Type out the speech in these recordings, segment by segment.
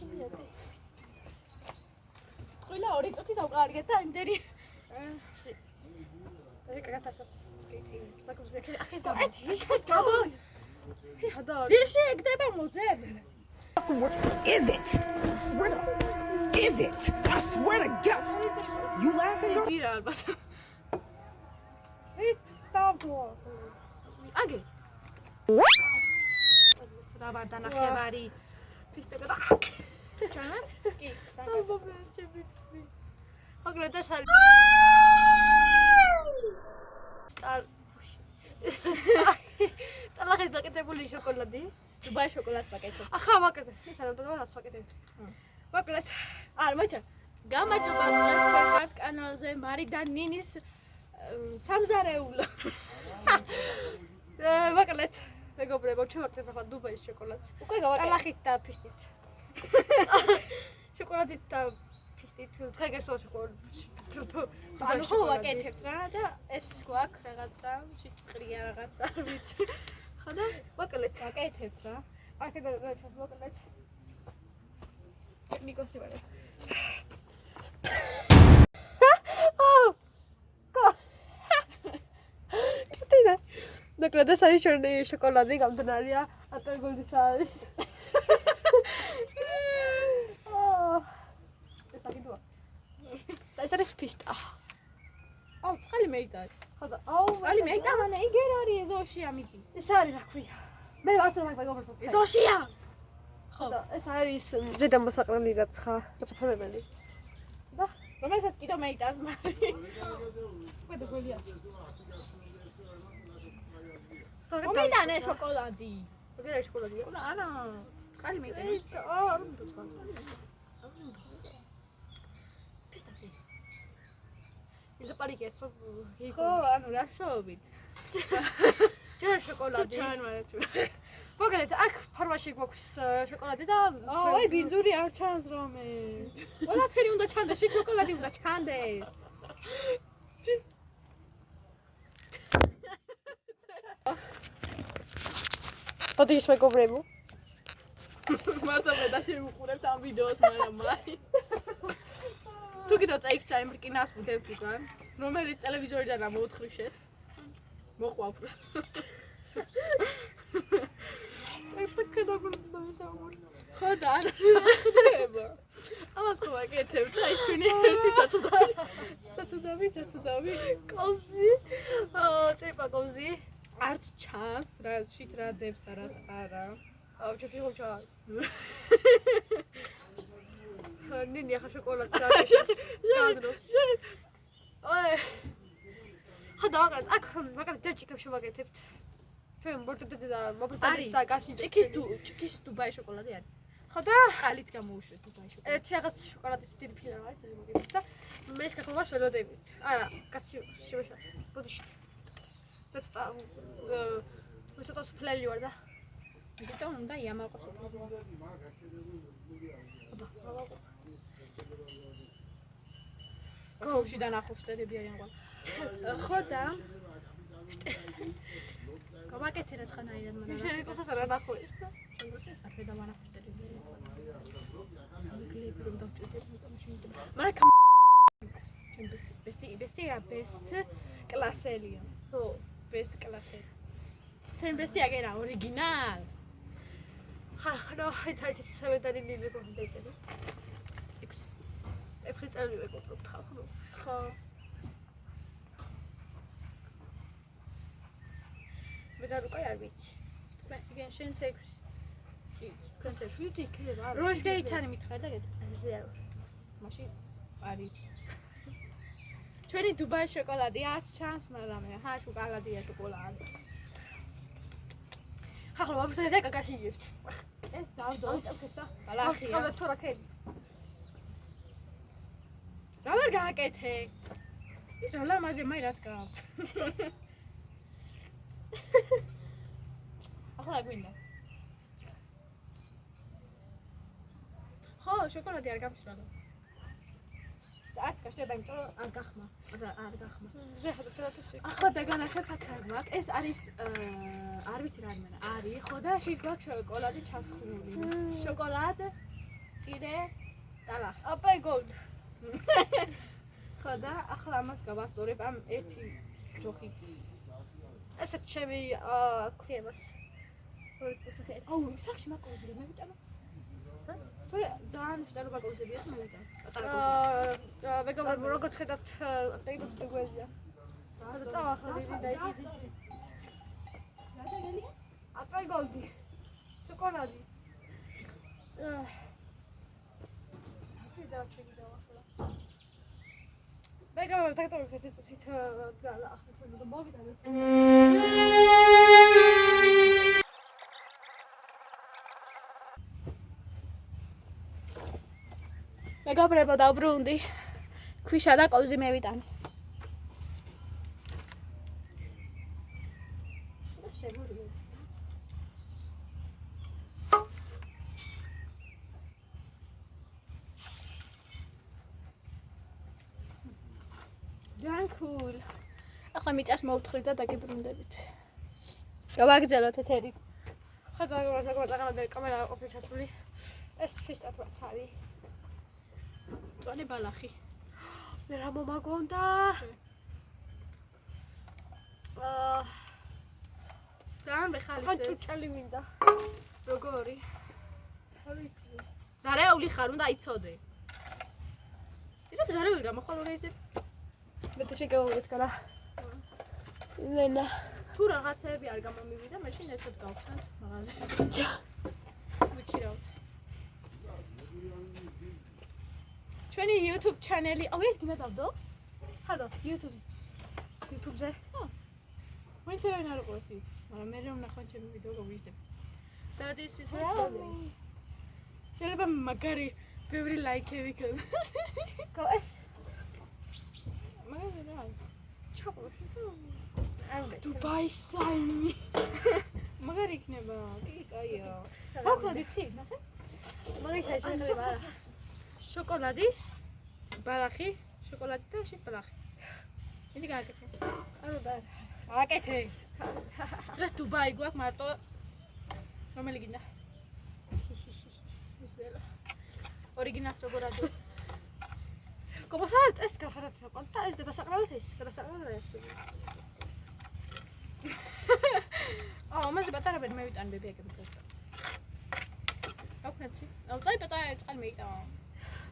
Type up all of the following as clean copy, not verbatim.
ჩიმიათი. ყველა ორი წუთი დავყარგეთ და იმდენი კაკათაშობს. კიცი. საკურზე ახეთ გავეთ. ძირში ეგდება მოძებ. What is it? What is it? I swear to God. You laughing, girl? ძირა ალბათ. დავდო. აგე. დავარ დანახევარი. ფისტეკა და ჩანა? კი. მოკლედ ეს არის ტალახით დაკეთებული შოკოლადი. დუბაი შოკოლადს ვაკეთებ. ახლა ვაკეთებ. ეს არა დაგავას ვაკეთებ. მოკლედ არ მოიცა. გამარჯობა თქვენს კანალზე მარი და ნინის სამზარეულო. მოკლედ მეგობრებო, ჩავაკეთებ ახლა დუბაის შოკოლადს. უკვე გავაკეთე. ტალახით და ფისტით. შოკოლადით და ფისტით დღეგესო შოკოლადი. ანუ ხო ვაკეთებთ რა და ეს გვაქვს რაღაცა, ჭიჭყრია რაღაცა, ვიცი. ხო და მოკლედ ვაკეთებთ რა. აქედა ჩას ვაკეთებთ. ნიკოსი ვარ. ჩიტინა. მოკლედ ეს არის ჩვენი შოკოლადი, გამდნარია, ატარგოლის არის. ეს აგიდოა. და ეს არის ფისტა. აუ, წყალი მეიდა. ხო და აუ, წყალი მეიდა, მანე იგერ არის ეზოში ამითი. ეს არის რა ქვია. მე ასე მაგ ეზოშია. ხო და ეს არის ზედა მოსაყრელი რაც ხა, გაწაფებელი. და რომელსაც კიდო მეიდას მარი. ყველა გოლია. მომიტანე შოკოლადი. როგორია შოკოლადი? არა, წყალი მეიდა. არ უნდა წყალი. ფისტაცი. ის პარიკეც ხო, ანუ რა შოობით. ჯერ შოკოლადი. ჩაანვარეთ. მოკლედ, აქ ფორმაში გვაქვს შოკოლადი და აი, ბინძური არ ჩანს რომე. ყველაფერი უნდა ჩანდეს, შოკოლადი უნდა ჩანდეს. პოდიშ მეგობრებო. მადლობა და შევუყურებთ ამ ვიდეოს, მაგრამ მაი. თუ კიდევ წაიქცა იმ რკინას ვიდევთ უკან, რომელიც ტელევიზორიდან ამოუთხრიშეთ. მოყვა უფროს. ეს კედაგულდა ვისაუბრ. ხო და არა ხდება. ამას ხო ვაკეთებ და ის ჩვენი ერთი საწუდავი. საწუდავი. კოზი. ტიპა კოზი. არც ჩანს, რა შით რა დებს და რაც არა. აუ, ჩაფი ჩას. ნინი ახლა შოკოლადს გააკეთე. გადრო. აი. ხო და აქ ვაკეთებ ჭიქებს შევაკეთებთ. ჩვენ მორტდეთ და მოფრწადეს და გასი ჭიქის დუბაი შოკოლადი არის. ხო და წყალიც გამოუშვეთ დუბაი შოკოლადი. ერთი რაღაც შოკოლადის დიდი ფირა არის, ეს მოგებთ და მე ეს კაკაოს ველოდებით. არა, გასი შევეშა. ბოდიშით. მე ცოტა სუფლელი ვარ და იმიტომ უნდა იამაყოს სუფლელი. გოუში და ნახუშტერები არიან ყველა. ხო და გავაკეთე რაცხანაირად მაგრამ შენ ყოსაც არა ნახო ეს. შემოჭეს ახლა და ნახუშტერები. ვიგლები რომ დავჭედებ მაშინ. მაგრამ ბესტ კლასელია. ხო. ბესტ კლასელი. ჩემ ბესტი აგერა ორიგინალ. ხარო, ეს სამედარი ლილი გონდეჭები. 6 წელი ვეკოპრობთ ხალხო. ხო. მე და რუკა არ ვიცი. მე igen შენ 6. კი, თქვენ 6. ვიდი იქნება. რო ეს გაიცანი მითხარ და გეტყვი. ზე არ. მაშინ არის. ჩვენი დუბაის შოკოლადი არც ჩანს, მაგრამ ხა შოკოლადია შოკოლადი. ახლა ვაფსე და გაგაშიჯებთ. ეს დავდო. ავიწევთ და ბალახია. გავხსნათ თუ რა ქედი. რა ვერ გააკეთე? ის რა ლამაზე მაი რას გააქვს? ახლა გვინდა. ხო, შოკოლადი არ გამშრალო. არც გაშება, იმიტომ რომ არ გახმა. არ გახმა. ზე ხოდა ცოტა ახლა დაგანახებთ აქ რა გვაქვს. ეს არის არ ვიცი რა იმენა. არის, ხო და შიგ გვაქვს შოკოლადი ჩასხმული. შოკოლადე ტირე ტალა. აპაი გოლდ. ხო და ახლა ამას გავასწორებ ამ ერთი ჯოხით. ესეც ჩემი ქვიებას. აუ, სახში მაკოუზები მე ვიტანო. თორე ძალიან შტარობა კოუზებია ხომ მოვიტანო. პატარა კოუზები. მეგობრებო, როგორც ხედავთ, ყიდუს დგველია. და წავახლა დიდი და იგი. აპაი გოლდი. შოკოლადი. მეგობრებო, დაგტოვებთ ეს წუთით გალა ახლა თქვენ მოვიტანოთ. მეგობრებო, დავბრუნდი. ქვიშა და კოუზი მე ვიტანე. შემოდი. ძალიან cool. ახლა მიწას მოვთხრით და დაგიბრუნდებით. გავაგრძელოთ ეთერი. ხო და კამერა ყოფილი ჩართული. ეს ფისტატვაც არის. წვანე ბალახი. მე რა მომაგონდა? ძალიან ახლა მეხალისე. ჭუჭელი მინდა. როგორი? არ ვიცი. ზარეული ხარ, უნდა იცოდე. ისე ზარეული გამოხვალ რეიზე. მე შეგეუვით კარა. მენა. თუ რაღაცეები არ გამომივიდა, მაშინ ერთად გავხსნათ მაღაზიაში. ვიქირავ. ჩვენი YouTube ჩანელი, აუ ეს გინდა დავდო? ხადო, YouTube-ზე. მაინც არ არის YouTube-ს, მაგრამ მე რომ ნახო ჩემი ვიდეო გავიჟდებ. სადის ის შეიძლება მაგარი ბევრი ლაიქები ქონ. გო ეს მაგარი რა. ჩაყურე თუ აუდე. დუბაი საიმი. მაგარი იქნება. კი, კაია. მოკლედ იცი, ნახე. მაგითა შეიძლება არა. შოკოლადი, ბალახი, შოკოლადი და შეთ ბალახი. მიდი გააკეთე. არა და გააკეთე. დღეს დუბაი გვაქვს მარტო რომელი გინდა? ორიგინალს როგორ ადო? გობას არ ეს გასარათ რა და ეს გადასაყრალეთ ეს გადასაყრალეთ ეს. ამაზე პატარა ვერ მევიტანები ეგრე. აკეთე. აუ წაი პატარა წყალ მეიტავა.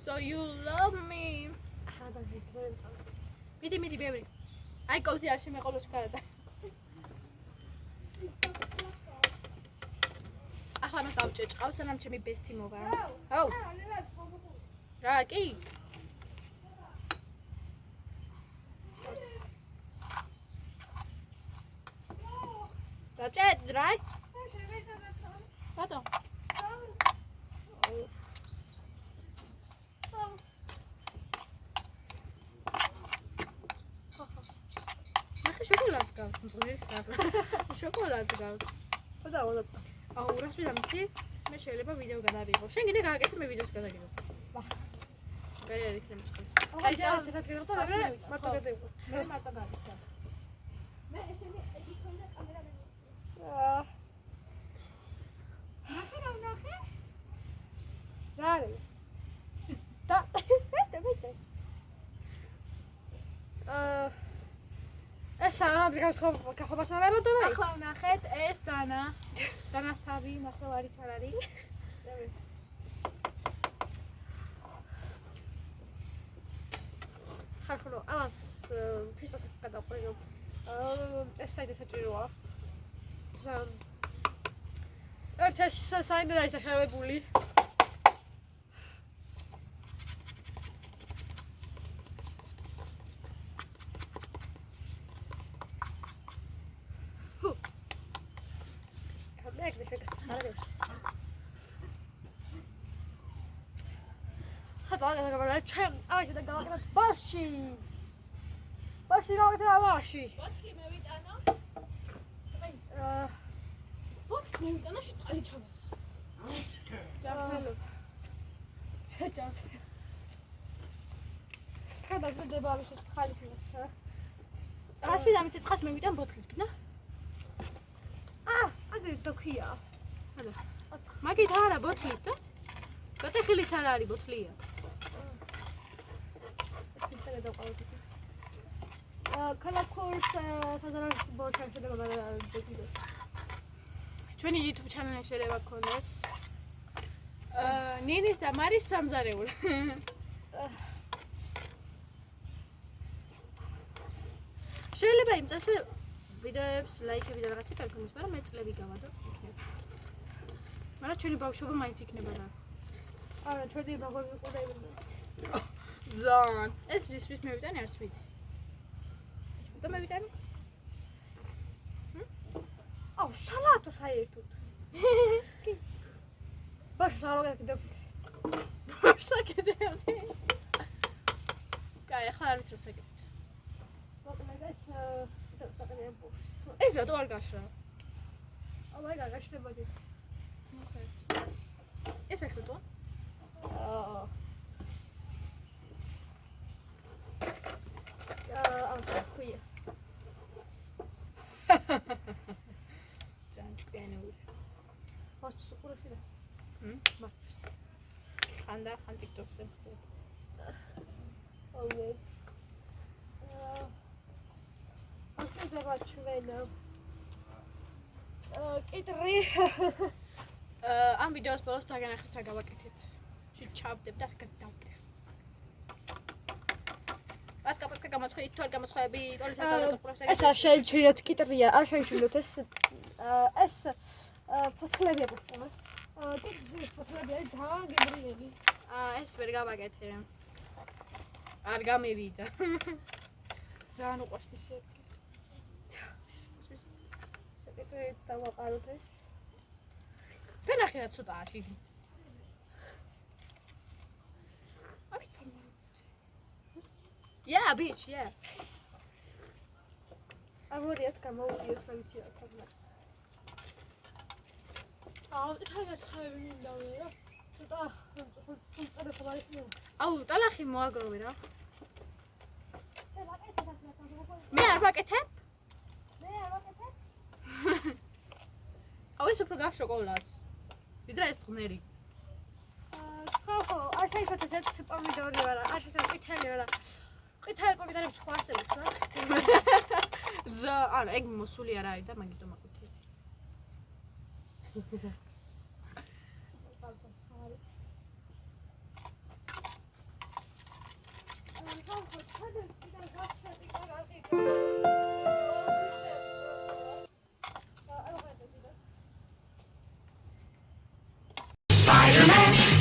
So you love me. ახლა და ვიტყვენ. მიდი ბევრი. აი კოუზი არ შემეყოლოს კარადა. ახლა მას დავჭე ჭყავს, სანამ ჩემი ბესტი მოვა. აუ. რა, კი? დაჭე, რა? ბატონ. შოკოლადს გავთ, მძღრის დაბლა. შოკოლადს გავთ. და ოდოთ. აუ, რას ვიდამცი? მე შეიძლება ვიდეო გადავიღო. შენ გინდა გააკეთე, მე ვიდეოს გადაგიღო. ვაჰ. გარი არ იქნება წყალს. აი და ასეთად გეღო და მარტო გადავიღოთ. მე მარტო გავიხსნა. მე ესენი იგი ქონდა კამერა მე. ნახე. რა არის? და დაბეთე. ეს სამაბზგავს ხობას ნაველოდო მე? ახლა ვნახეთ ეს დანა. დანას თავი ნახევარი არ არის. ხალხო, ალას ფისტას გადაყრიგო. ეს საერთოდ საჭიროა. ეს საერთოდ არის დაშავებული. ჩვენ ავეში და გავაკეთეთ ბარში. ბარში გავაკეთეთ ბარში. ბოთლი მევიტანო. ბოთლი მევიტანო, შეწყალი ჩამოსა. ჯამთელო. შეჯამთელო. გადაგდება ამის ეს ხალიფინაცა. რაში დამიცი წყალს მევიტან ბოთლის გინდა? ასე დოქია. მაგით არა ბოთლის და? გოტეხილიც არ არის ბოთლია. ისე დავყავთ. ქალაქურს საზარალს ბოჩა შედება დაგიდო. ჩვენი YouTube channel-ი შეიძლება გქონდეს. ნინის და მარის სამზარეულო. შეიძლება იმ წელს ვიდეოებს ლაიქები და რაღაცა გქონდეს, მაგრამ მე წლები გავადო იქნება. მაგრამ ჩვენი ბავშვობა მაინც იქნება და. არა, ჩვენი ბავშვები ყურებენ. ზან. ეს რისმის მევიტანი არც ვიცი. და მევიტანი? აუ, სალატო საერთოდ. ბაშ სალატი კიდევ. საკეთებდი. კაი, ახლა არ ვიცი რა საკეთებთ. ეს რატო არ გაშრა? აუ, აი გაგაშლებოდი. ეს ახლა აა, ხუია. ჯანჭკენური. ხოც უყურე და. მაქვს. ხანდა ხან TikTok-ზე ხდება. always. ახლა ჩვენ კიტრი ამ ვიდეოს ბოლოს დაგანახეთ რა გავაკეთეთ. შეჩავდებ და გადავკე. ასკაპაკა გამოცხეით თუ არ გამოცხეები, ტოლის აკადემიკურებს ეს არ შეიჩვენოთ კიტრია, არ შეიჩვენოთ ეს ფოთლები აქვს თქმა. კიტრი ფოთლები არის ძალიან გემრიელი. ეს ვერ გავაკეთე. არ გამევიდა. ძალიან უყვარს მისი ადგილი. საკეთეთ დავაყაროთ ეს. დანახე რა ცოტაა შიგნით. აქეთ ფორმა. Yeah, bitch, yeah. ამორიათ გამოვიდიოთ რა ვიცი რა თქმა. ეს ხაები მინდა რა. ცოტა ტელეფონი არის. აუ, ტალახი მოაგროვე რა. მე არ ვაკეთებ? აუ, ეს უფრო გახ შოკოლადს. ვიდრე ეს ღმერი. ხო, არ შეიძლება ეს პომიდორი ვარა, არ შეიძლება ყვითელი ვარა. ყვითელი პომიდორები სხვა არსებობს რა. არა, ეგ მოსული არ არის და მაგითო მაყვითე.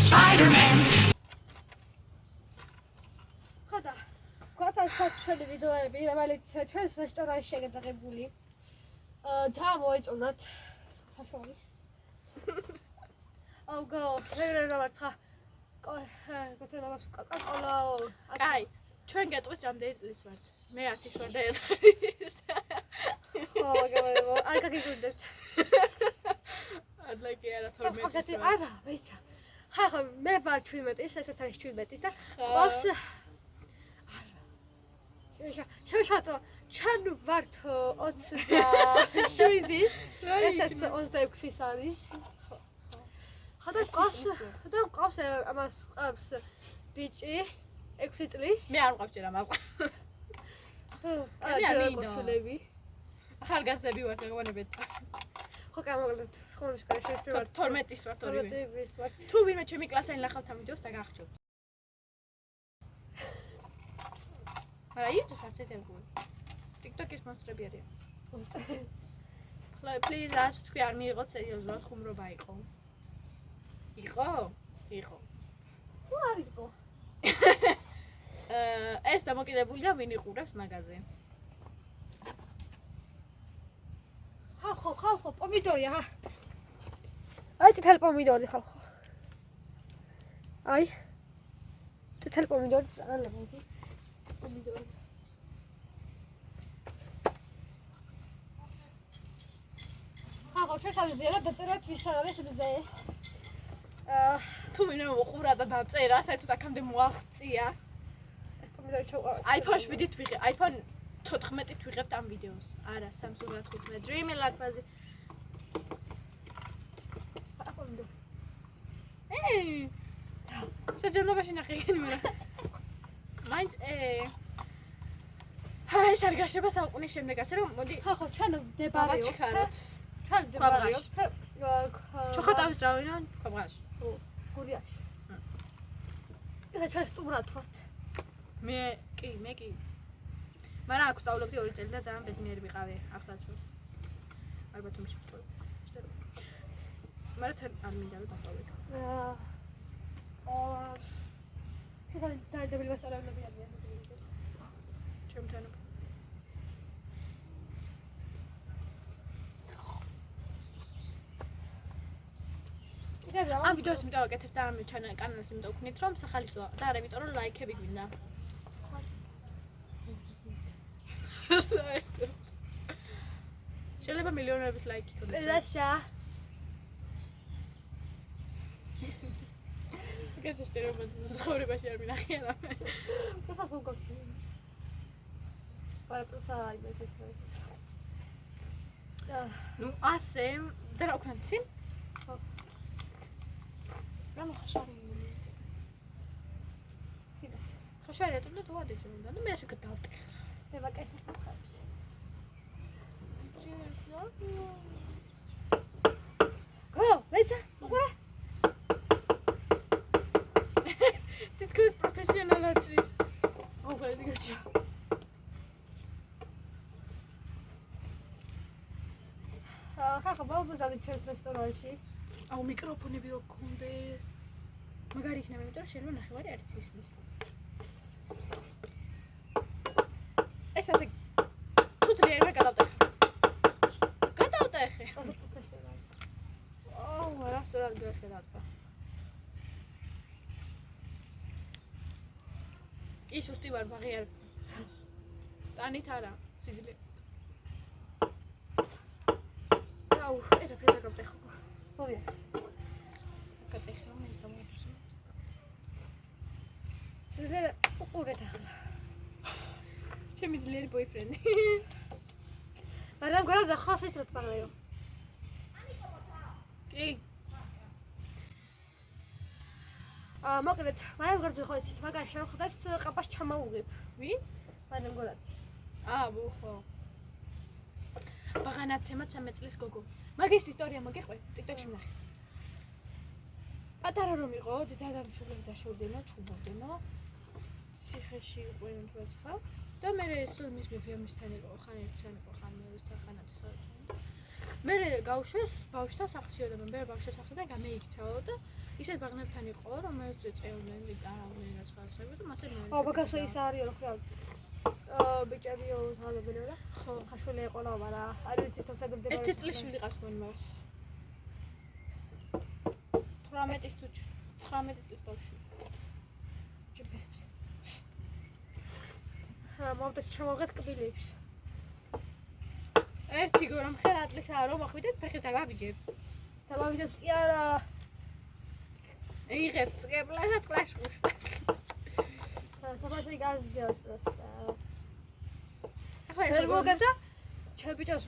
Spider-Man. ხოდა გვაქვს საჩვენი ვიდეოები, რომელიც ჩვენს რესტორანში შეგადაღებული. ძალიან მოეწონათ საშუალეს. აუ გო, მე დავარცხა. გოსელავას კაკაკოლა. კაი, ჩვენ გეტყვის რამდენი წლის ვართ? მე 10 ვარ და ეს. ხო, მაგალითად, არ გაგიგუნდებთ. I'd like to 12 არა, ვიცი. ხა, მე ვარ 17-ის, ესაც არის 17-ის და ყავს შეშატო, ჩვენ ვართ 27-ის, ესაც 26-ის არის. ხა და ყავს ამას ყავს ბიჭი 6 წლის. მე არ მყავს ჯერ ამას. აა, ახალგაზრდები ვართ, გაგონებეთ. ხო, გამოგლოთ. ხომის კარში ვარ 12-ის ვართ ორივე. 12-ის ვარ. თუ ვინმე ჩემი კლასელი ნახავთ ამ ვიდეოს და გახჭობთ. არა, YouTube-ს არც ეთერგული. TikTok-ის მონსტრები არიან. ხლა, please, რას თქვი არ მიიღოთ სერიოზულად ხუმრობა იყო. იყო? იყო. თუ არ იყო? ეს დამოკიდებულია ვინ იყურებს მაგაზე. ხალხო, პომიდორი, აჰა. აი წითელი პომიდორი ხალხო. აი. წითელი პომიდორი, რა ლაბაზი. პომიდორი. ხალხო, შეხარზია და წერეთ ვის არის მზე. თუ ვინმე მოყურა და დაწერა, საერთოდ აქამდე მოაღწია. პომიდორი ჩავყავ. iPhone 7-ით ვიღე, iPhone 14-ით ვიღებთ ამ ვიდეოს. არა, Samsung 15, Dreamy ლაკბაზი. პომიდორი. შეჯამდობაში ნახე იქნი მე. მაინც ეს არ გაშება საუკუნის შემდეგ ასე რომ მოდი ხო, ჩვენ ვდებარებთ. ჩქაროთ. ჩვენ ვდებარებთ. ჩოხატავის რავინო ქვაბღაში. გურიაში. ეს ჩვენ სტუმრად ვართ. მე კი. მაგრამ აქ ვსწავლობდი 2 წელი და ძალიან ბედნიერი ვიყავი ახლაც. ალბათ უმში ვწვევ. შედარება. მაგრამ თან არ მინდა რომ დავტოვებ. შეგალი დაიდებელი მასწავლებლები არიან. ჩემთან. ამ ვიდეოს იმიტომ ვაკეთებ და ამ კანალს იმიტომ ვქნით რომ სახალისოა და არა იმიტომ რომ ლაიქები გვინდა. შეიძლება მილიონობით ლაიქი ქონდეს. რაშა? გასაშტერო ცხოვრებაში არ მინახია რამე. პროსას უგოქი. პროსა იმედეს. ნუ ასე და რა ვქნა ცი? რამე ხაშარი. ხაშარი ატონდა თუ ადეცე მინდა და მე ასე გადავტეხ. მე ვაკეთებ ხებს. გო, მეცა, უყურე. თითქოს პროფესიონალად ჭრის. უყურე დიგაჩი. ხახა ბალბოზადი ჩვენს რესტორანში. აუ მიკროფონები ოქონდეს. მაგარი იქნება, იმიტომ რომ შეიძლება ნახევარი არ იცის მის. ეს ასე თუ ძლიერ ვერ გადავტეხე. გადავტეხე. ასე პროფესიონალი. აუ, რა სწორად გას გადავტეხე. ის უსტი ვარ მაგიარ. ტანით არა, სიძლიერე. აუ, ერა ფრედა გავტეხო. ხოია. გადაიხე მე ის დამოფსო. სიძლიერე უყურეთ ახლა. ჩემი ძლიერი ბოიფრენდი. მაგრამ გორა ზახას ის რა თქმა უნდა. კი. მოკლედ, მაგრამ გორა ხო იცით, მაგარი შევხვდეს ყაპას ჩამაუღებ. ვინ? მაგრამ გორაც. ბოხო. ბაღანაცემა 13 წლის გოგო. მაგის ისტორია მოგიყვე? TikTok-ში ვნახე. პატარა რომ იყო, დედამშობლები დაშორდენა, ჩუბობდენა. ციხეში იყვნენ თვეც ხა. და მე სულ მის მეფიამისთან იყო, ხან ერთთან იყო, ხან მეორესთან, ხან ათასთან. მე გავშვეს ბავშვთა სახლში და მე ბავშვთა სახლიდან გამეიქცაო და ისეთ ბაღნებთან იყო, რომ მე წეწეოდნენ და რაცხასხები და მასე მე. მაგასო ის არის რა ქვია. ბიჭებიო ზღალებიო და ხო. ხაშვილი იყო რა, მაგრამ არ ვიცი თუ სადმდებარე. 1 წლის შვილი ყავს მან მას. 18 თუ 19 წლის ბავშვი. ჯიბებს. მოვდეთ ჩამოვღეთ კბილებს. ერთი გორამ ხელა წლისაა რომ ახვიდეთ ფეხით აგაბიჯებ. და მოვიდეთ კი არა. იღებ წკეპლას და კლაშკუშ. საბაში გაზდიოს პროსტა. ახლა ვერ მოგებ და ჩემპიტოს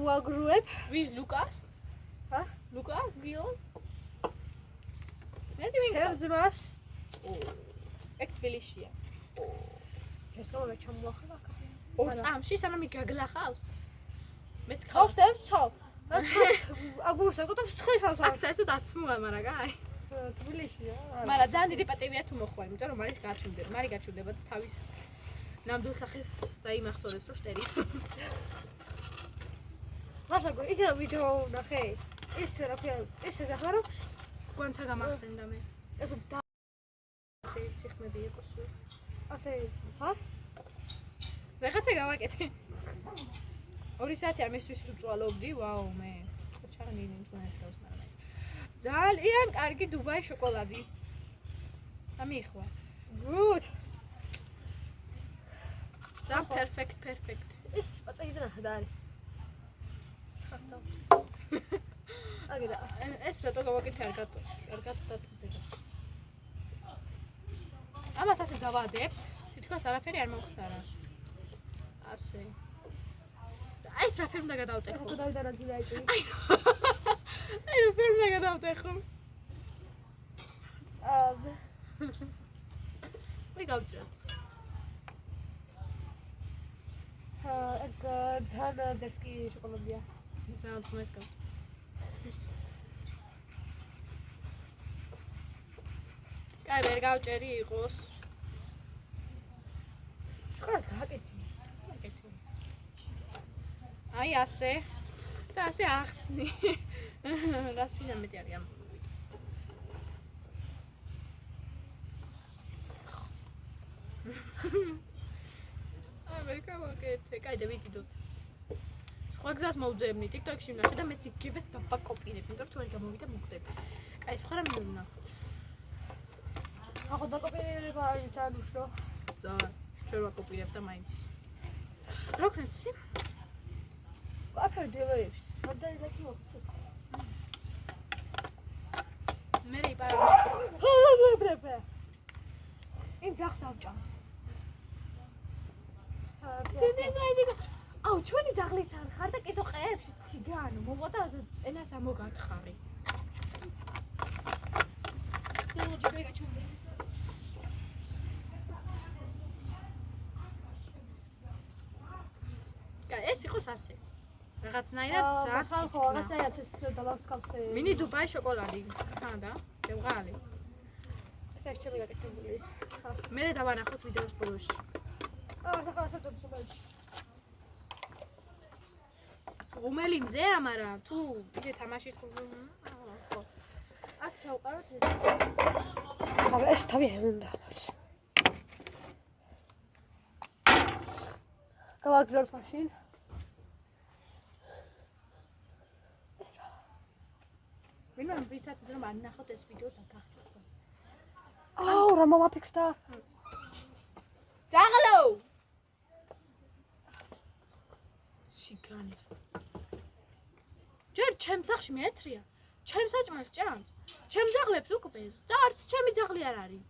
ვაგრუებ. ვის ლუკას? ჰა? ლუკას გიოს? მე ვინ ჩემ ძმას. ეგ თბილისშია. ეს როგორ ჩამოახლა? 2 წამში სანამ იგაგლახავს. მეც ხავს და ცო. აგურსა და თხილს აქ საერთოდ არც მოვა, მაგრამ აი. თბილისია. მაგრამ ძალიან დიდი პატივია თუ მოხვალ, იმიტომ რომ მარის გაჩნდება, მარი გაჩნდება და თავის ნამდვილ სახეს დაიმახსოვრებს რომ შტერი. მაშაგო, ის რა ვიდეო ნახე? ის რა ქვია, ეს ახლა რომ გვანცა გამახსენდა მე. ეს და ასე ციხმები იყო სულ. ასე, ჰა? რაღაცა გავაკეთე. 2 საათი ამისთვის ვწვალობდი, ვაუ მე. ჩაღნინი თუნდაც გავს მაგრამ. ძალიან კარგი დუბაი შოკოლადი. ამიხვა. Good. და perfect. ის პაწეიდან ახლა არის. ხარდა. აგერა. ეს რატო გავაკეთე არ დატკდება. ამას ასე დავადებთ. თითქოს არაფერი არ მომხდარა. ასე. აი ეს რა ფერმ და გადავტეხო. ახლა დავიდარა ძილაიჭი. აი რა ფერმ და გადავტეხო. მე გავჭრათ. ეგ ძალიან ძერსკი შოკოლადია. ძალიან თმას გავჭრათ. კაი, ვერ გავჭერი იყოს. შოკოლადს გააკეთე. აი ასე. და ასე ახსნი. რას ვიზამეთი არის ამ. აი ვერ გავაკეთე. კაი და ვიკიდოთ. სხვა გზას მოვძებნი TikTok-ში ვნახე და მეც იგივე დაბაკოპირებ, იმიტომ რომ თქვენი გამოვიდა მოხდები. კაი, სხვა რამე ვნახოთ. ახლა დაკოპირება არის ძალიან უშრო. ძალიან. ჩვენ ვაკოპირებ და მაინც. რა ქნეცი? აფერ დევებს. რამდენი ლექი მოხდა? მე იპარა. ბრებე. იმ ძახს დავჭამ. აუ, ჩვენი ძაღლიც არ ხარ და კიდო ყეებს ციგანო. მოვა და ენას ამოგათხარი. დელოჯი ბეგაჩუნდა. კაი, ეს იყოს ასე. რაღაცნაირად ძალიან ხო, ციცკნა. რაღაცნაირად ეს დავსკავსე. მინი დუბაი შოკოლადი. ხა და? შევღალი. ეს არის ჩემი გაკეთებული. ხა. მე დავანახოთ ვიდეოს ბოლოში. ახლა შევდებ სულაში. რომელი მზე ამარა? თუ ისე თამაშის ხო. აქ ჩავყაროთ ეს. ახლა ეს თავი უნდა. გავაგრძელოთ მაშინ. ვინმე ვიცათ რომ არ ნახოთ ეს ვიდეო და გახჭოთ. აუ, რა მომაფიქრდა. დაღლო! ციგანი. ჯერ ჩემ სახლში მეეთრია. ჩემ საჭმელს ჭამს. ჩემ ძაღლებს უკბენს და არც ჩემი ძაღლი არ არის.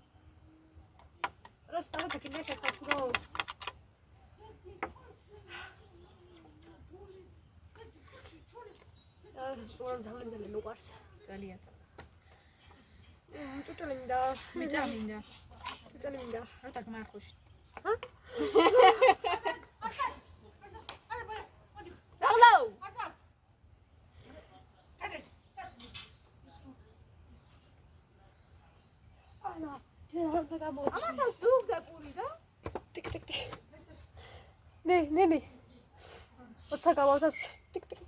რა სტარა გაკეთე შეხარო. ეს ძალიან უყვარს. ძალიან. ჭუჭული მინდა. მიწამინდა. ჭუჭული მინდა. რა დაგმარხოში. ჰა? დაღლო! ანა, ჯერ და გამოჩი. ამასაც ზუგ დაპური და? ტიკ ტიკ ტიკ. ნე. ოცა გავავსა ტიკ ტიკ.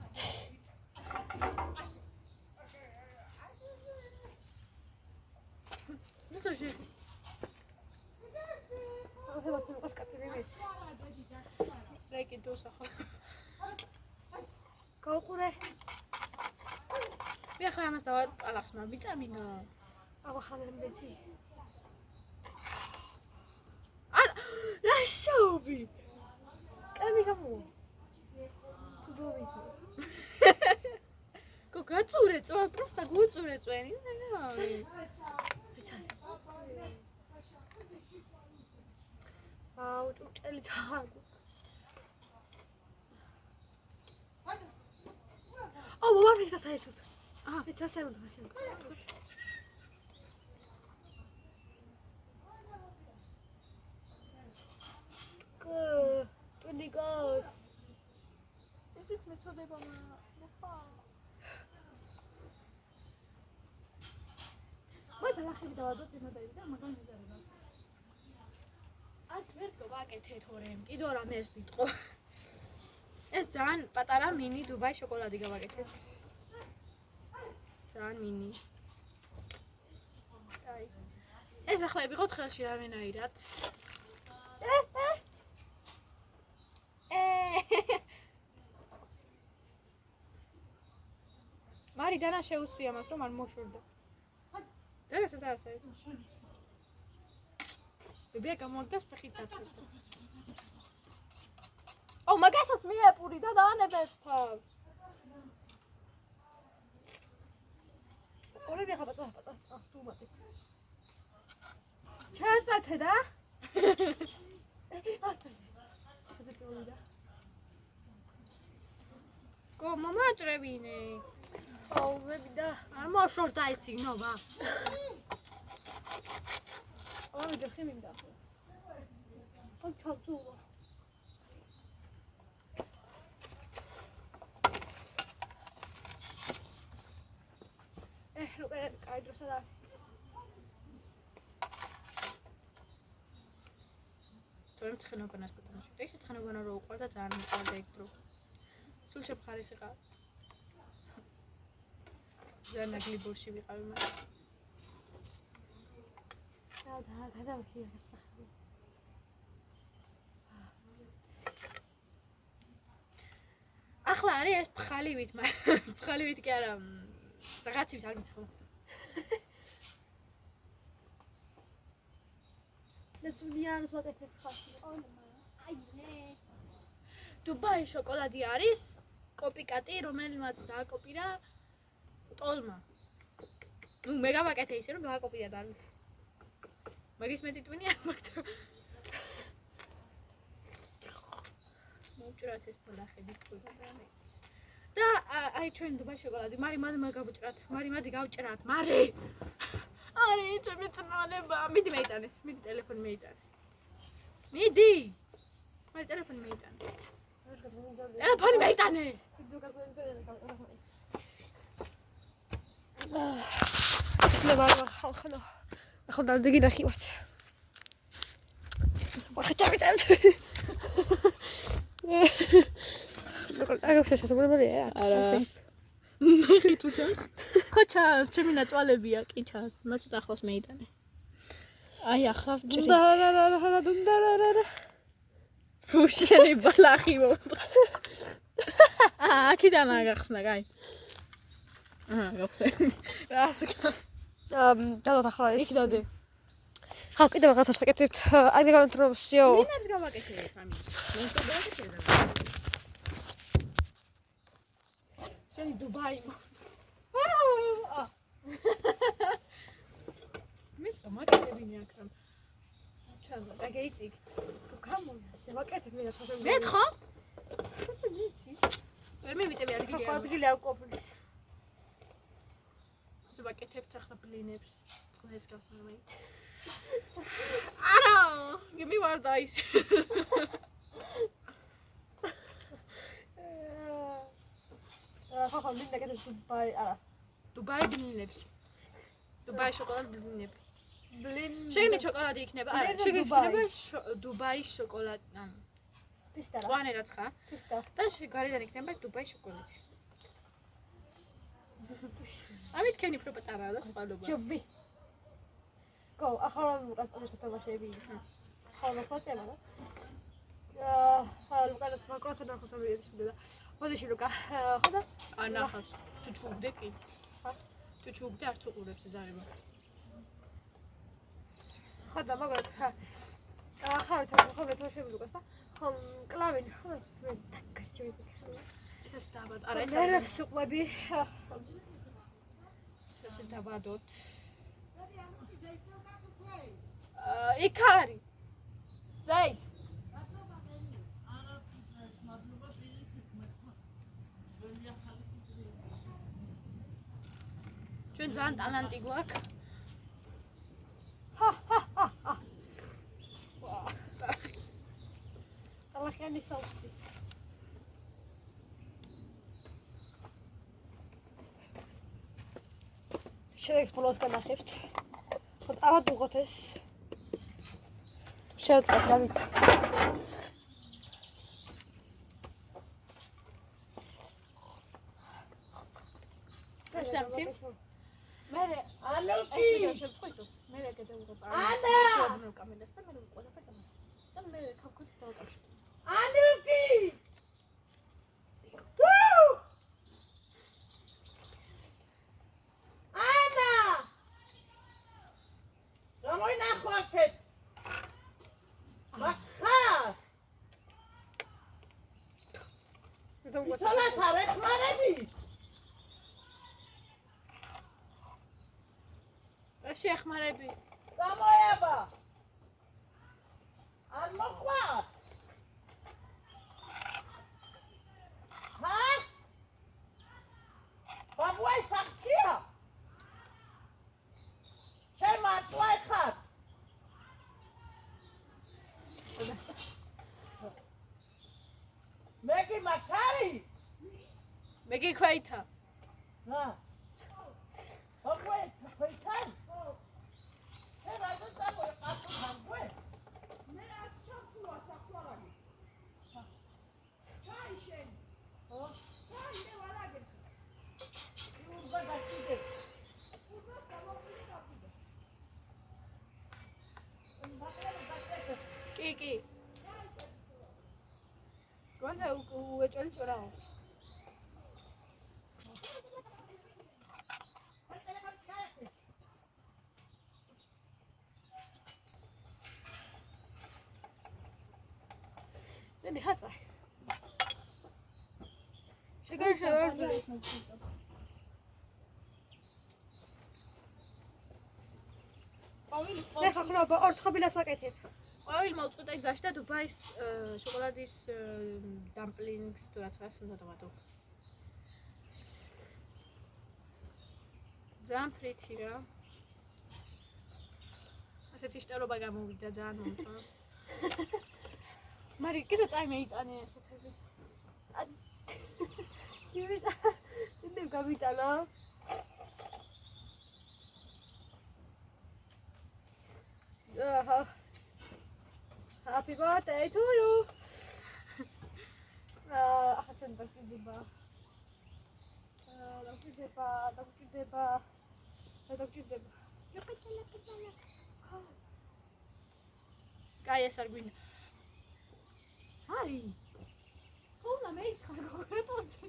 ისე ახლა მასე მიყავს კაფეინიც. რეკი დოს ახლა. გაუყურე. მე ახლა ამას დავაყალახს, მაგრამ ვიტამინო. ახლა მემდეცი. არა, რა შოუბი. კამი გამო. თუ დოვიზო. გაწურე წვა, просто გუწურე წვენი. აუ, ჭუჭელი ძაღლი. აუ, მომაფიქრდა საერთოდ. ეს ასე უნდა. ტუნიკოს. ესეც მეწოდება მოხა. მოიცა ნახები დავადოთ იმედები და მაგალ მიზარება. არც ვერტკო ვაკეთე თორემ. კიდო რამე ეს ვიტყო. ეს ძალიან პატარა მინი დუბაი შოკოლადი გავაკეთეთ. ძალიან მინი. აი. ეს ახლა ვიყოთ ხელში რამენაირად. მარი დანა შეუსვია მას რომ არ მოშორდა. და ასე. ბებია გამოგდას ფეხით დაწვდა. ო, მაგასაც მიეპური და დაანებებს თავს. ორები ახლა პაწას თუმატი. ჩაასწრე და? გო მომაჭრებინე. აუ, მე და არ მოშორდა ეს ციგნობა. ამიტომ ხი მინდა. ხო ჩავწულა. რო კაი დროსაც და თორემ ცხენოგანას გუთამაში. ეს ცხენოგანა რო უყარდა ძალიან მიყვარდა იქ დრო. სულ შეფხარის იყა. ძალიან გლიბორში ვიყავი მაგრამ. და გადავხია გასახდი. ახლა არის ეს ფხალივით, მაგრამ ფხალივით კი არა. რაღაცის არ გითხო. ნაცვლიანს ვაკეთებ ხალხი. აი ნე. დუბაის შოკოლადი არის კოპიკატი, რომელმაც დააკოპირა ტოლმა. ნუ მე გავაკეთე ისე რომ დააკოპირა და არის. მაგის მეტი ტვინი არ მაგდა. მოუჭრათ ეს ფოლახები თქვენ და და აი ჩვენ დუბაის შოკოლადი, მარი გავუჭრათ, მადი გავჭრათ, მარი. არი, ჩემი წნოლება, მიდი მეიტანე, მიდი ტელეფონი მეიტანე. მიდი. მარი ტელეფონი მეიტანე. ტელეფონი მეიტანე. ეს მე ვარ ხალხო. ახლა დაგიგი ნახივართ. ვახე ჩავიტანთ. აგებს შესაძლებელია. არა. მე თუ ჩანს? ხო ჩანს, ჩემი ნაწვალებია, კი ჩანს. მე ცოტა ახლოს მეიტანე. აი ახლა ჭრით. დუნდარარარა. ფუშელი ბალახი მომდა. აქედან აგახსნა, კაი. გავხსენე. რასკა. დავდოთ ახლა ეს. იქ დადი. ხა კიდევ რაღაცას ვაკეთებთ. აი განთრობსიო. მინაც გავაკეთებ ამით. მე შეგავაკეთე და. შენი დუბაი. მე გამაკეთებინე აქ რამ. ჩანდა და გეიწიქ. გამონასე ვაკეთებ მე რა თქმა უნდა. მე ხო? ხოჭი მიცი. ვერ მივიწევი ადგილი. ხო ადგილი არ ყოფილის. ვაკეთებთ ახლა ბლინებს. წყლებს გავსმენ. არა, გიმივარდა ის. ხახო მინდა კეთებ დუბაი, არა. დუბაი ბლინებს. დუბაი შოკოლადი ბლინები. ბლინ. შეგნე შოკოლადი იქნება? არა, შეგნე დუბაის შოკოლადი. პისტა რა. წვანე რაც ხა? პისტა. და გარედან იქნება დუბაის შოკოლადი. ამით ქენი უფრო პატარაა და სპალობა. ჯობი. გო, ახლა უკან პოსტ თამაშები. ხოლმე ხოცება და. ლუკას მაკროსა და ხოსა მიდის და. ხოდიში ლუკა. ხოდა ანახავს. თუ ჩუბდე კი. თუ ჩუბდე არც უყურებს ზარება. ხოდა მაგრამ ახლა თამაშები ლუკას და ხომ კლავინი ხომ მე დაკარჩევი. ესეც დაბად. არა ეს არა სუყვები. ესე დაბადოთ. იქ არის. ზაი. ჩვენ ძალიან ტალანტი გვაქვს. ტალახიანი საუსი. შეგ ფოლოს განახებთ. ხოთ ავად უღოთ ეს. შევწყვეტ რა ვიცი. სამცი. მე ალოკი. შევწყვეტო. მე გადავიღებ. ანა. შევაბნო კამერას და მე ყველაფერს და მე ქავქოთ დავაკავშირე. ალოკი. შეხმარები. გამოება. არ მოყვა. ჰა? ბაბუაი სახთია? შენ მარტო ხარ? მე გიქვეითა. რა? ოღე, ხოითან? მე რაზეც წამოიყავ ყვე. მე რაც შევცულა საფლავანი. ჩაი შენ. ხო? ჩაი მე ვარაგებ. იურბა გაკიდე. უბა სამოფილი გაკიდე. კი. გონდა უეჭველი ჭორაო. ნე ხაცა. შეგერშევერძლი. მე ხახნობა ორ ცხობილას ვაკეთებ. ყვავილმა უწყვეტა გზაში და დუბაის შოკოლადის დამპლინგს თუ რაც ხარ უნდა დავადო. ძალიან ფრითი რა. ასეთი შტერობა გამოვიდა ძალიან მომწონს. მარი კიდე წაიმე იტანე ასეთები. იმენ გამიტანა. Happy birthday to you. ახლა დაგკიდება. დაგკიდება. კაი ეს არ გვინდა. აი. ხონა მე ის ხარ გოგრეთოდი.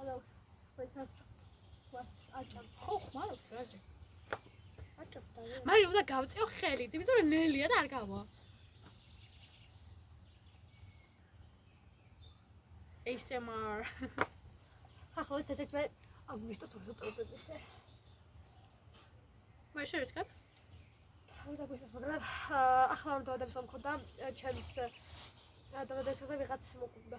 ალო, ვეცაც. აჭა. ხო, ხმარო გაზი. მარი უნდა გავწიო ხელით, იმიტომ რომ ნელია და არ გავა. ASMR. ახლა ეს მე აგვისტოს უზოტრობებს. მარი შევისკარ? თავი დაგვისტოს, მაგრამ ახლა არ დავადებს რომ მქონდა ჩემს დაბადებაზე ვიღაც მოკვდა.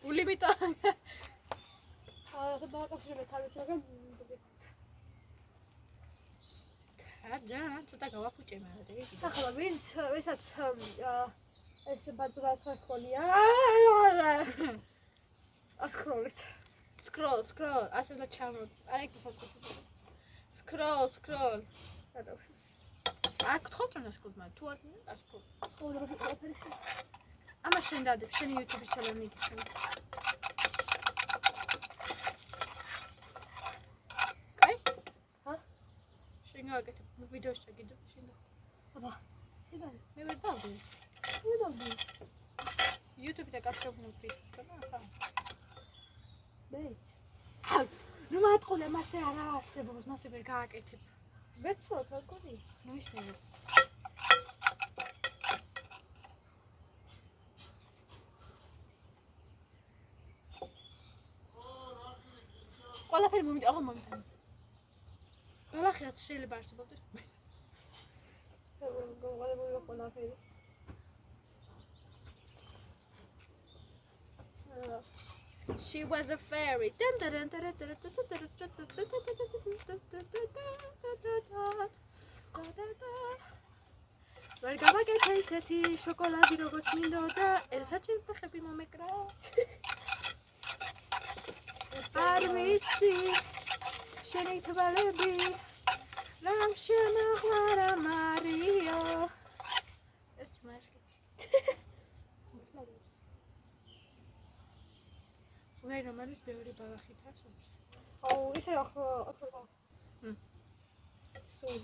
ულიმიტო. ძალიან ცოტა გავაფუჭე მაგრამ ეგ. ახლა ვინც ვისაც ეს ბაძრაც ხოლია. ასკროლით. Scroll. ასე და ჩამო. აი ეს საწყობი. Scroll. გადავშვის. არ გთხოვთ რომ ასკროლმა. თუ არ მინდა ასკროლ. ყოველდღე ყველაფერი. ამას შენ დადებ, შენი YouTube-ის ჩანელი იქნება. კაი? ჰა? შენ გავაკეთებ ვიდეოში ჩაგიდო შენ. აბა, შედან. მე ვერ დავდი. ვიდავდი. YouTube-ით აკავშირებდი თქვა ახლა. მეც. ნუ მატყოლე მასე არა არსებობს, მასე ვერ გააკეთებ. მეც მოგონი. ნუ ისნებს. ყველაფერი მომიტანა. ყველაფერაც შეიძლება არსებობდეს. გოღალებო ყველაფერი. She was a fairy. ვერ გავაკეთე ისეთი შოკოლადი როგორც მინდოდა, ერთად ფეხები მომეკრა. არ ვიცი შენი თვალები რამ შემოყვარა მარიო. ეს მაშკი. ვაი რომანის ბევრი ბალახით არსებობს. აუ ისე ახლა. სულ.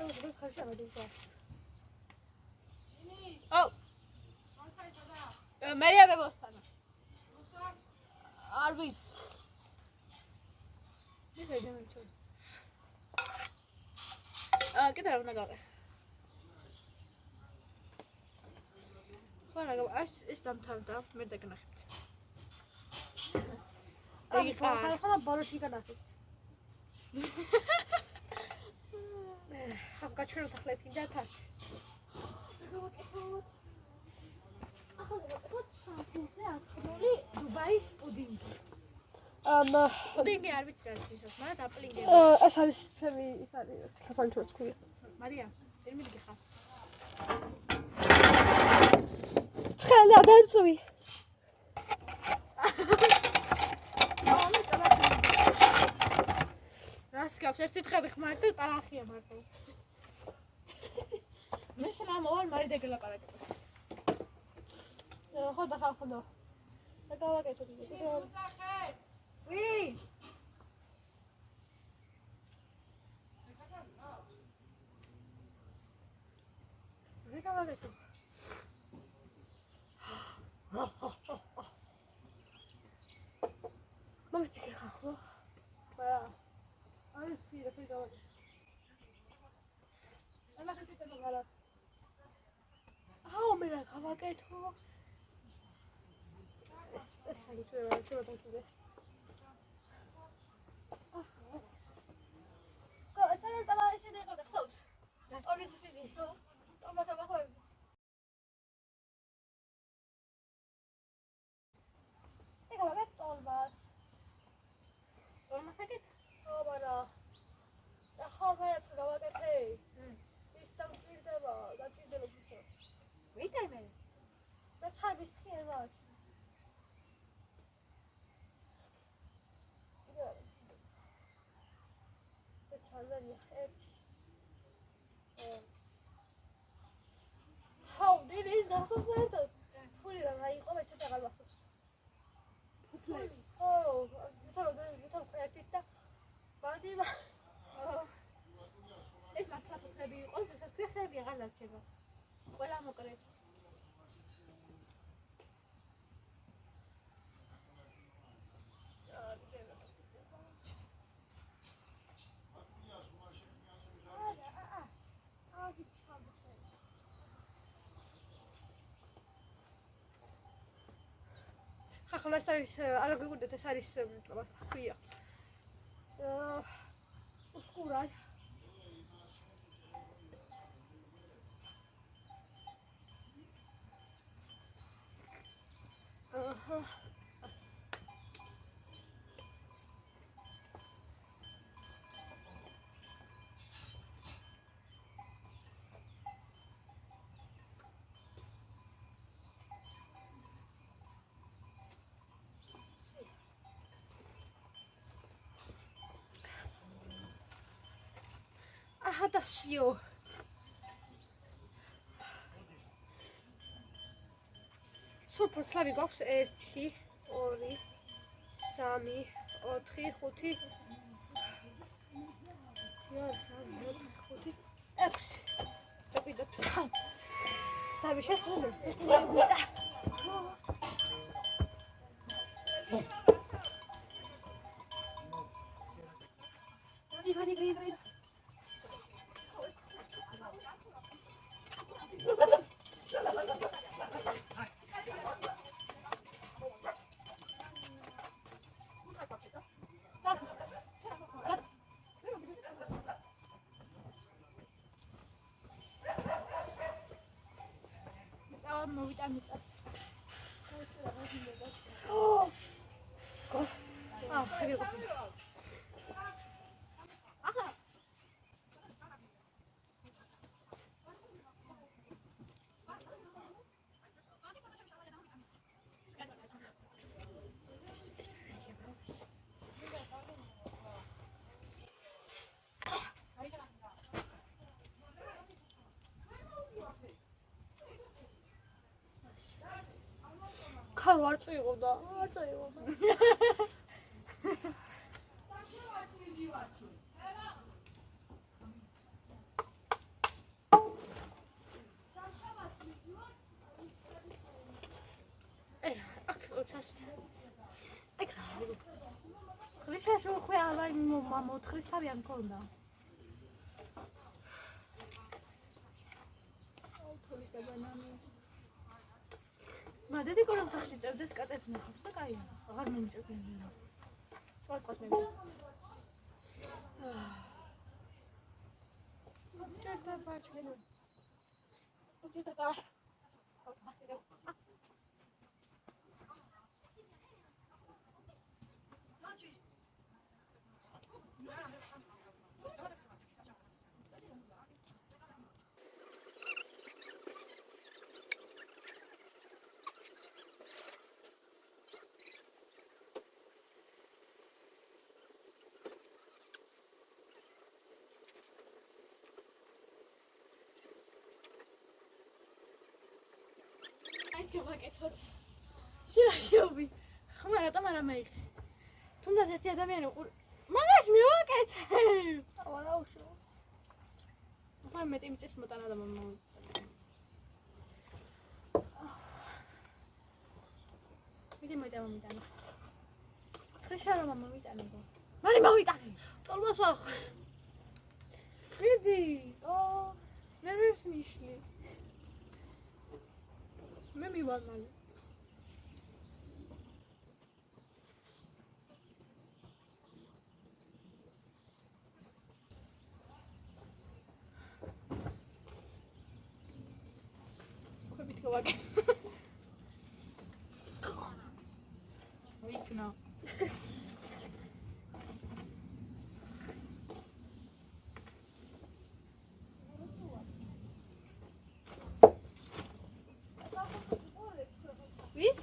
ეს ხარშა გადაგა. ო. მერია ბებოსთანა. არ ვიცი. ეს აიდენ ვიცოდი. კიდე რა უნდა გავყე? ხო რა ეს დამთავრდა, მე დაგნახებთ. ხარ ხარ ბოლოში განახეთ. ხა გაჩვენოთ ახლა ეს კიდე თათ. დუბაის პუდინგი. პუდინგი არ ვიცი რა ის, მაგრამ დაპლინგები. ეს არის ჩემი ის არის სასმანჩოც ქვია. მარია, წინ მიდი ხარ. ცხელი ადამწვი. რას გავს ერთი თხები ხმარ და ტალახია მარტო. მე სლამოვარ მარი დაგელაპარაკე. ხო და ხალხო. და გავაკეთო კიდე. ვი? მე გავაკეთო. მომწი ხალხო. რა? აი სი რა გავაკეთე. ალა ხეთე მაგალა. აუ მე რა გავაკეთო. ეს არის ჩვენ დავთვალე. ეს და ისინი იყო და ხსოვს. ორი ისინი. თომას აღარ. ეგ რა თომას. თომას აკეთ? აბარა. და ხომერაც გავაკეთე. ის დამჭირდება, დაჭირდება ფისო. ვიტაი მე. და ჩარბის ხიება. ჩალანი ერთი. ჰაუ დილის გასოს ერთად. ფული რა იყო მე ცოტა აღარ ვახსოვს. ფული. ო, თვითონ ერთი და ბანდილა. ეს მართლა ფულები იყო, ვისაც ფეხები აღარ დარჩება. ყველა მოკრეთ. ახლა ეს არის არა გიგუნდეთ ეს არის ქვია. უსკურა. აჰა. ჰადასიო სულ ფოცლები გვაქვს 1 2 3 4 5 6 დაპირდოთ სამი შეხვდა ვარი მოვიტანე წას. ხალ არ წიღო და არ წიღო. ხრიშაშო ხვალა მოთხრის თავი არ მქონდა. თოლის და ბანანი. მადედი კოლამ სახში წევდეს კატებს ნახავს და კაია. აღარ მომიწევდნენ. წყალს მივიდა. ჭირდება ჩვენო. ჭირდება. გავაკეთოთ. შირაშობი. ხომ რატომ არ ამეიღე? თუნდაც ერთი ადამიანი მაგას მივაკეთე. არა უშავს. ახლა მეტი მიწის მოტანა და მომოვიდა. მიდი მოიწამო მიტანა. ხრიშა რომ მომიტანე. მარი მოვიტანე. ტოლმას ახლა. მიდი. ნერვებს მიშლი. მე მივარ მალე. ხვებით გავაკეთე. ვიქნა. ვის?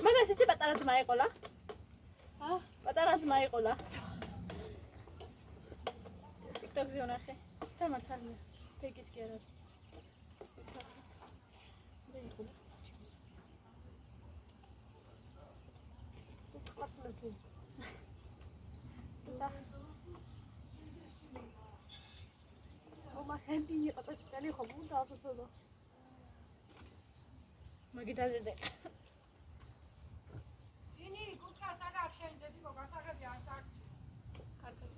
მაგას იცი პატარა ძმა იყოლა? პატარა ძმა იყოლა. TikTok-ზე ვნახე. თამართან. ფეიქიც კი არა. ხემპი იყო წელი ხომ უნდა ავსოდო. მაგიდაზე და ინი კუთხა საგარ შენ დედი მოგასაღები არ დაკ. კარგად.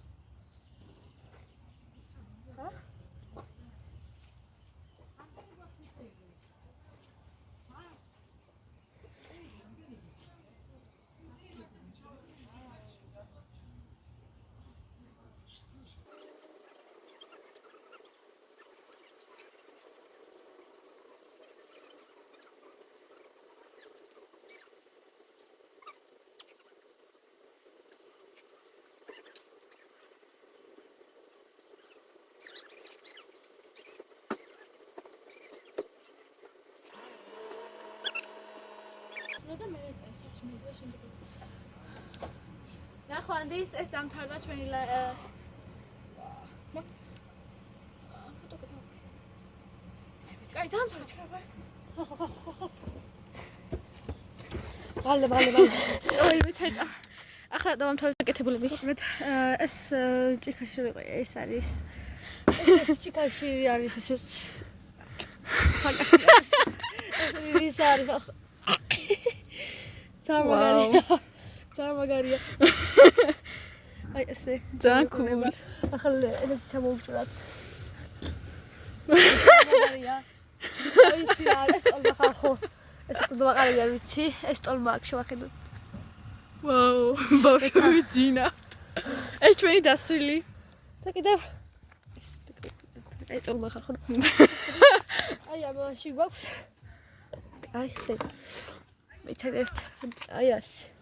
ნახვანდის ეს დამთავრდა ჩვენი კაი დამთავრდა. ვალე. ოი ვიცეჭა. ახლა დავამთავრეთ კეთებულები. ეს ჭიქაში იყო, ეს არის. ეს ჭიქაში არის ესეც. ეს არის. Замагария. Აი ესე. ძალიან cool. ახლა ეს ჩამოვჭრათ. замагария. აი ეს არის ტოლმა ხო. ეს ტოლმა ყალია ვიცი. ეს ტოლმა აქ შევახედოთ. ვაუ, ბავშვი ძინა. ეს ჩვენი დასრილი. და კიდევ აი ტოლმა ხო. აი ამაში გვაქვს. აი ესე. მეცადეთ. აი ასე.